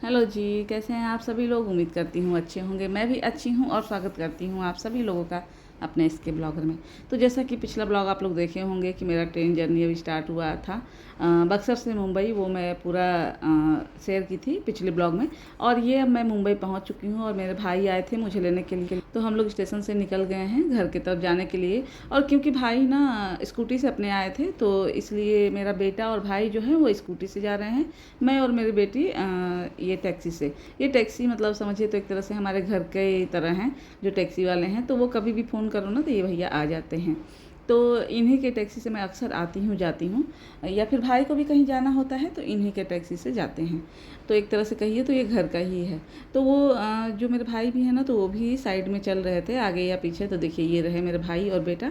Hello जी, कैसे हैं आप सभी लोग। उम्मीद करती हूँ अच्छे होंगे। मैं भी अच्छी हूँ और स्वागत करती हूँ आप सभी लोगों का अपने इसके ब्लॉगर में। तो जैसा कि पिछला ब्लॉग आप लोग देखे होंगे कि मेरा ट्रेन जर्नी अभी स्टार्ट हुआ था बक्सर से मुंबई, वो मैं पूरा शेयर की थी पिछले ब्लॉग में। और ये अब मैं मुंबई पहुँच चुकी हूँ और मेरे भाई आए थे मुझे लेने के लिए। तो हम लोग स्टेशन से निकल गए हैं घर की तरफ जाने के लिए। और क्योंकि भाई ना स्कूटी से अपने आए थे तो इसलिए मेरा बेटा और भाई जो है वो स्कूटी से जा रहे हैं, मैं और मेरी बेटी ये टैक्सी से। ये टैक्सी मतलब समझिए तो एक तरह से हमारे घर के तरह हैं जो टैक्सी वाले हैं। तो वो कभी भी फ़ोन करो ना तो ये भैया आ जाते हैं। तो इन्हीं के टैक्सी से मैं अक्सर आती हूँ जाती हूँ, या फिर भाई को भी कहीं जाना होता है तो इन्हीं के टैक्सी से जाते हैं। तो एक तरह से कहिए तो ये घर का ही है। तो वो जो मेरे भाई भी हैं ना तो वो भी साइड में चल रहे थे आगे या पीछे। तो देखिए ये रहे मेरे भाई और बेटा,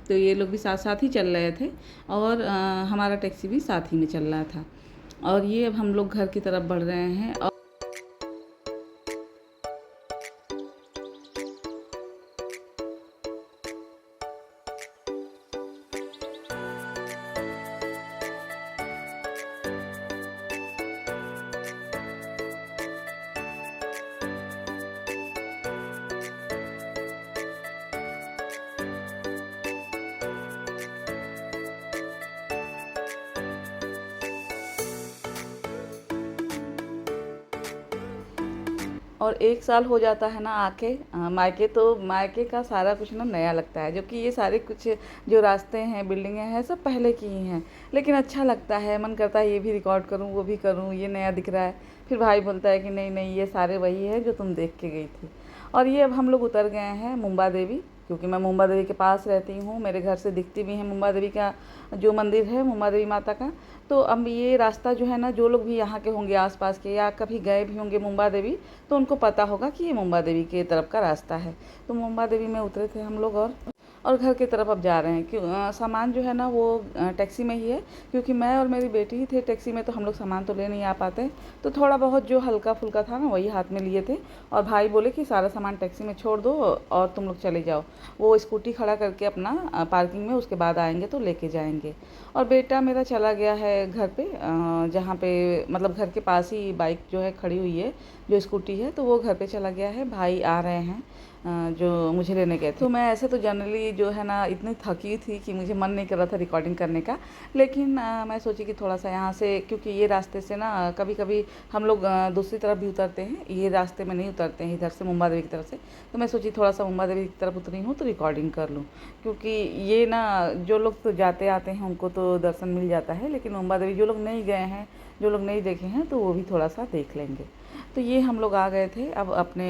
तो ये लोग भी साथ साथ ही चल रहे थे और हमारा टैक्सी भी साथ ही में चल रहा था। और ये अब हम लोग घर की तरफ बढ़ रहे हैं। और 1 साल हो जाता है ना आके मायके। तो मायके का सारा कुछ ना नया लगता है, जो कि ये सारे कुछ जो रास्ते हैं बिल्डिंगें हैं सब पहले की ही हैं। लेकिन अच्छा लगता है, मन करता है ये भी रिकॉर्ड करूँ वो भी करूँ, ये नया दिख रहा है। फिर भाई बोलता है कि नहीं नहीं ये सारे वही है जो तुम देख के गई थी। और ये अब हम लोग उतर गए हैं मुंबा देवी, क्योंकि मैं मुंबा देवी के पास रहती हूँ। मेरे घर से दिखती भी है मुंबा देवी का जो मंदिर है, मुंबा देवी माता का। तो अब ये रास्ता जो है ना, जो लोग भी यहाँ के होंगे आसपास के या कभी गए भी होंगे मुंबा देवी, तो उनको पता होगा कि ये मुंबा देवी के तरफ का रास्ता है। तो मुंबा देवी में उतरे थे हम लोग और घर की तरफ अब जा रहे हैं। क्यों सामान जो है ना वो टैक्सी में ही है, क्योंकि मैं और मेरी बेटी ही थे टैक्सी में, तो हम लोग सामान तो ले नहीं आ पाते। तो थोड़ा बहुत जो हल्का फुल्का था ना वही हाथ में लिए थे। और भाई बोले कि सारा सामान टैक्सी में छोड़ दो और तुम लोग चले जाओ, वो स्कूटी खड़ा करके अपना पार्किंग में, उसके बाद आएंगे तो लेके जाएंगे। और बेटा मेरा चला गया है घर पे, जहाँ पे मतलब घर के पास ही बाइक जो है खड़ी हुई है, जो स्कूटी है, तो वो घर पे चला गया है। भाई आ रहे हैं जो मुझे लेने गए थे। तो मैं ऐसे तो जनरली जो है ना इतनी थकी थी कि मुझे मन नहीं कर रहा था रिकॉर्डिंग करने का। लेकिन मैं सोची कि थोड़ा सा यहाँ से, क्योंकि ये रास्ते से ना कभी कभी हम लोग दूसरी तरफ भी उतरते हैं, ये रास्ते में नहीं उतरते हैं इधर से मुंबा देवी की तरफ से। तो मैं सोची थोड़ा सा मुंबा देवी की तरफ उतरी हूँ तो रिकॉर्डिंग कर लूँ, क्योंकि ये ना जो लोग तो जाते आते हैं उनको तो दर्शन मिल जाता है, लेकिन मुंबा देवी जो लोग नहीं गए हैं, जो लोग नहीं देखे हैं, तो वो भी थोड़ा सा देख लेंगे। तो ये हम लोग आ गए थे अब अपने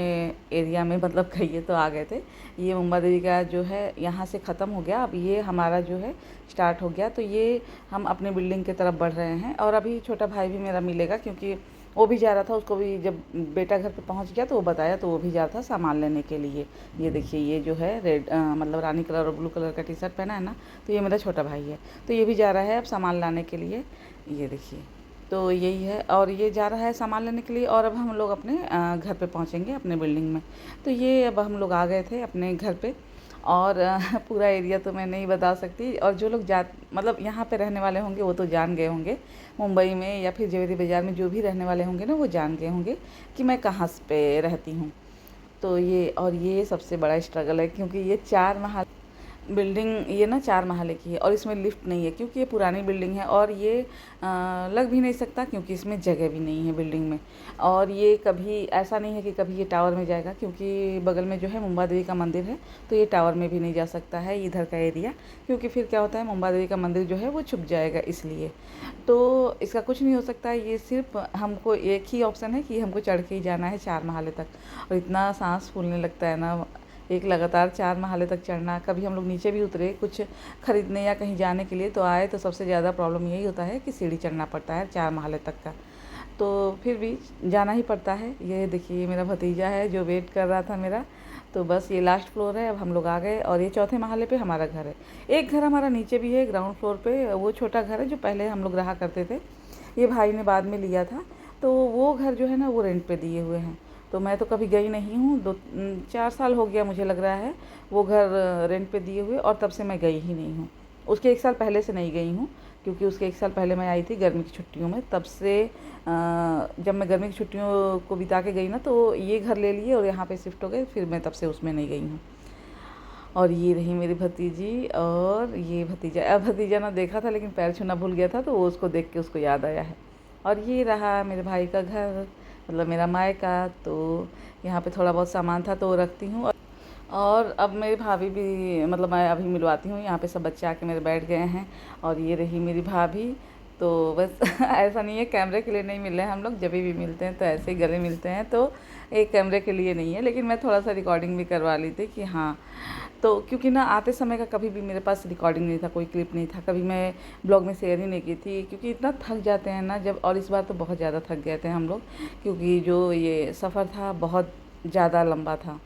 एरिया में, मतलब कहिए तो आ गए थे। ये मुंबा देवी का जो है यहाँ से ख़त्म हो गया, अब ये हमारा जो है स्टार्ट हो गया। तो ये हम अपने बिल्डिंग की तरफ बढ़ रहे हैं। और अभी छोटा भाई भी मेरा मिलेगा, क्योंकि वो भी जा रहा था, उसको भी जब बेटा घर पे पहुंच गया तो वो बताया, तो वो भी जा रहा था सामान लेने के लिए। ये देखिए ये जो है रेड मतलब रानी कलर और ब्लू कलर का टी शर्ट पहना है ना, तो ये मेरा छोटा भाई है। तो ये भी जा रहा है अब सामान लाने के लिए, ये देखिए। तो यही है, और ये जा रहा है सामान लेने के लिए। और अब हम लोग अपने घर पे पहुंचेंगे अपने बिल्डिंग में। तो ये अब हम लोग आ गए थे अपने घर पे। और पूरा एरिया तो मैं नहीं बता सकती। और जो लोग मतलब यहाँ पे रहने वाले होंगे वो तो जान गए होंगे, मुंबई में या फिर जेवरी बाज़ार में जो भी रहने वाले होंगे ना वो जान गए होंगे कि मैं कहाँ पे रहती हूँ। तो ये सबसे बड़ा स्ट्रगल है, क्योंकि ये 4 महल बिल्डिंग, ये ना 4 महले की है और इसमें लिफ्ट नहीं है, क्योंकि ये पुरानी बिल्डिंग है। और ये लग भी नहीं सकता, क्योंकि इसमें जगह भी नहीं है बिल्डिंग में। और ये कभी ऐसा नहीं है कि कभी ये टावर में जाएगा, क्योंकि बगल में जो है मुंबा देवी का मंदिर है, तो ये टावर में भी नहीं जा सकता है इधर का एरिया, क्योंकि फिर क्या होता है मुंबा देवी का मंदिर जो है वो छुप जाएगा, इसलिए। तो इसका कुछ नहीं हो सकता है। ये सिर्फ हमको एक ही ऑप्शन है कि हमको चढ़ के ही जाना है 4 महले तक। और इतना सांस फूलने लगता है ना, एक लगातार 4 महले तक चढ़ना। कभी हम लोग नीचे भी उतरे कुछ ख़रीदने या कहीं जाने के लिए तो आए, तो सबसे ज़्यादा प्रॉब्लम यही होता है कि सीढ़ी चढ़ना पड़ता है 4 महले तक का। तो फिर भी जाना ही पड़ता है। ये देखिए ये मेरा भतीजा है जो वेट कर रहा था मेरा। तो बस ये लास्ट फ्लोर है, अब हम लोग आ गए। और ये चौथे महले पे हमारा घर है। एक घर हमारा नीचे भी है ग्राउंड फ्लोर पे, वो छोटा घर है जो पहले हम लोग रहा करते थे, ये भाई ने बाद में लिया था। तो वो घर जो है ना वो रेंट पे दिए हुए हैं। तो मैं तो कभी गई नहीं हूँ, 4 साल हो गया मुझे लग रहा है वो घर रेंट पे दिए हुए, और तब से मैं गई ही नहीं हूँ। उसके 1 साल पहले से नहीं गई हूँ, क्योंकि उसके 1 साल पहले मैं आई थी गर्मी की छुट्टियों में। तब से जब मैं गर्मी की छुट्टियों को बिता के गई ना, तो ये घर ले लिए और यहाँ पे शिफ्ट हो गए, फिर मैं तब से उसमें नहीं गई हूँ। और ये रही मेरी भतीजी और ये भतीजा। अब भतीजा ना देखा था लेकिन पैर छूना भूल गया था, तो वो उसको देख के उसको याद आया है। और ये रहा मेरे भाई का घर, मतलब मेरा मायका। तो यहाँ पे थोड़ा बहुत सामान था तो वो रखती हूँ। और अब मेरी भाभी भी, मतलब मैं अभी मिलवाती हूँ। यहाँ पे सब बच्चे आके मेरे बैठ गए हैं। और ये रही मेरी भाभी। तो बस ऐसा नहीं है कैमरे के लिए नहीं मिल रहे हैं हम लोग, जब भी मिलते हैं तो ऐसे ही गले मिलते हैं, तो एक कैमरे के लिए नहीं है। लेकिन मैं थोड़ा सा रिकॉर्डिंग भी करवा ली थी कि हाँ, तो क्योंकि ना आते समय का कभी भी मेरे पास रिकॉर्डिंग नहीं था, कोई क्लिप नहीं था, कभी मैं ब्लॉग में शेयर ही नहीं की थी, क्योंकि इतना थक जाते हैं ना जब। और इस बार तो बहुत ज़्यादा थक गए थे हम लोग, क्योंकि जो ये सफ़र था बहुत ज़्यादा लंबा था।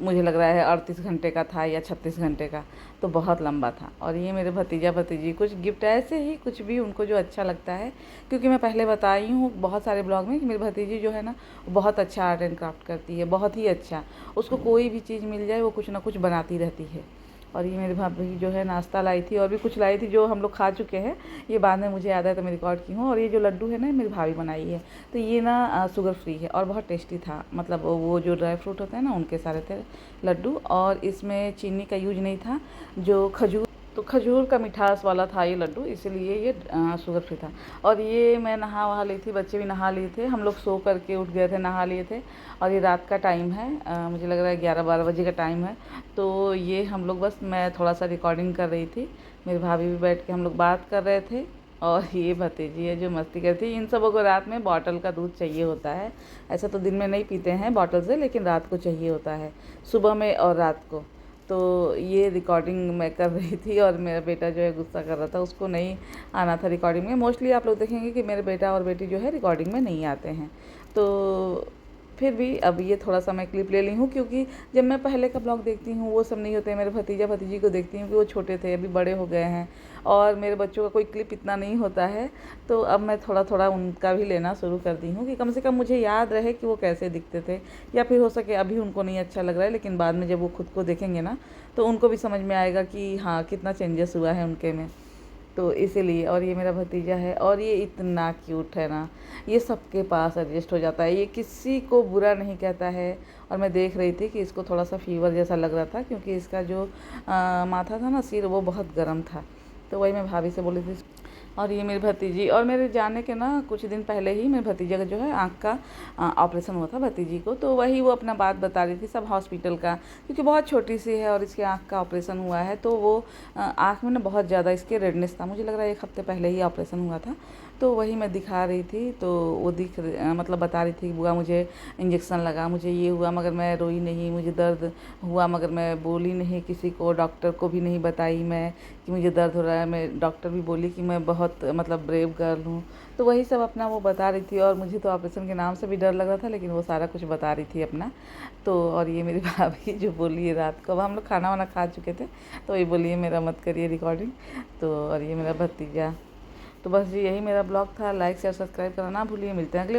मुझे लग रहा है 38 घंटे का था या 36 घंटे का, तो बहुत लंबा था। और ये मेरे भतीजा भतीजी कुछ गिफ्ट ऐसे ही, कुछ भी उनको जो अच्छा लगता है, क्योंकि मैं पहले बताई हूँ बहुत सारे ब्लॉग में कि मेरी भतीजी जो है ना, बहुत अच्छा आर्ट एंड क्राफ्ट करती है, बहुत ही अच्छा। उसको कोई भी चीज़ मिल जाए वो कुछ ना कुछ बनाती रहती है। और ये मेरी भाभी जो है नाश्ता लाई थी, और भी कुछ लाई थी जो हम लोग खा चुके हैं, ये बाद में मुझे याद है तो मैं रिकॉर्ड की हूँ। और ये जो लड्डू है ना, मेरी भाभी बनाई है। तो ये ना शुगर फ्री है और बहुत टेस्टी था, मतलब वो जो ड्राई फ्रूट होते हैं ना उनके सारे थे लड्डू। और इसमें चीनी का यूज नहीं था, जो खजूर, तो खजूर का मिठास वाला था ये लड्डू, इसीलिए ये शुगर फ्री था। और ये मैं नहा वहा ली थी, बच्चे भी नहा लिए थे, हम लोग सो करके उठ गए थे, नहा लिए थे। और ये रात का टाइम है, मुझे लग रहा है 11-12 बजे का टाइम है। तो ये हम लोग, बस मैं थोड़ा सा रिकॉर्डिंग कर रही थी, मेरी भाभी भी बैठ के हम लोग बात कर रहे थे। और ये भतीजी है जो मस्ती करती है। इन सबों को रात में बॉटल का दूध चाहिए होता है। ऐसा तो दिन में नहीं पीते हैं बॉटल से, लेकिन रात को चाहिए होता है, सुबह में और रात को। तो ये रिकॉर्डिंग मैं कर रही थी, और मेरा बेटा जो है गुस्सा कर रहा था, उसको नहीं आना था रिकॉर्डिंग में। मोस्टली आप लोग देखेंगे कि मेरे बेटा और बेटी जो है रिकॉर्डिंग में नहीं आते हैं। तो फिर भी अब ये थोड़ा सा मैं क्लिप ले ली हूँ, क्योंकि जब मैं पहले का ब्लॉग देखती हूँ वो सब नहीं होते। मेरे भतीजा भतीजी को देखती हूँ कि वो छोटे थे, अभी बड़े हो गए हैं, और मेरे बच्चों का कोई क्लिप इतना नहीं होता है। तो अब मैं थोड़ा थोड़ा उनका भी लेना शुरू कर दी हूँ, कि कम से कम मुझे याद रहे कि वो कैसे दिखते थे। या फिर हो सके अभी उनको नहीं अच्छा लग रहा है, लेकिन बाद में जब वो खुद को देखेंगे ना, तो उनको भी समझ में आएगा कि हाँ, कितना चेंजेस हुआ है उनके में। तो इसीलिए। और ये मेरा भतीजा है, और ये इतना क्यूट है ना, ये सबके पास एडजस्ट हो जाता है, ये किसी को बुरा नहीं कहता है। और मैं देख रही थी कि इसको थोड़ा सा फीवर जैसा लग रहा था, क्योंकि इसका जो माथा था ना, सिर, वो बहुत गर्म था। तो वही मैं भाभी से बोली थी। और ये मेरी भतीजी, और मेरे जाने के ना कुछ दिन पहले ही मेरे भतीजे का जो है आँख का ऑपरेशन हुआ था भतीजी को। तो वही वो अपना बात बता रही थी सब हॉस्पिटल का, क्योंकि बहुत छोटी सी है और इसके आँख का ऑपरेशन हुआ है। तो वो आँख में ना बहुत ज़्यादा इसके रेडनेस था, मुझे लग रहा है 1 हफ्ते पहले ही ऑपरेशन हुआ था। तो वही मैं दिखा रही थी, तो वो मतलब बता रही थी, बुआ मुझे इंजेक्शन लगा, मुझे ये हुआ, मगर मैं रोई नहीं, मुझे दर्द हुआ मगर मैं बोली नहीं किसी को, डॉक्टर को भी नहीं बताई मैं कि मुझे दर्द हो रहा है। मैं, डॉक्टर भी बोली कि मैं बहुत मतलब ब्रेव गर्ल हूँ। तो वही सब अपना वो बता रही थी, और मुझे तो ऑपरेशन के नाम से भी डर लग रहा था, लेकिन वो सारा कुछ बता रही थी अपना। तो और ये मेरी भाभी जो बोली है रात को, अब हम लोग खाना वाना खा चुके थे, तो ये बोलिए मेरा मत करिए रिकॉर्डिंग। तो और ये मेरा भतीजा। तो बस यही मेरा ब्लॉग था। लाइक शेयर सब्सक्राइब करना ना भूलिए। मिलते हैं अगले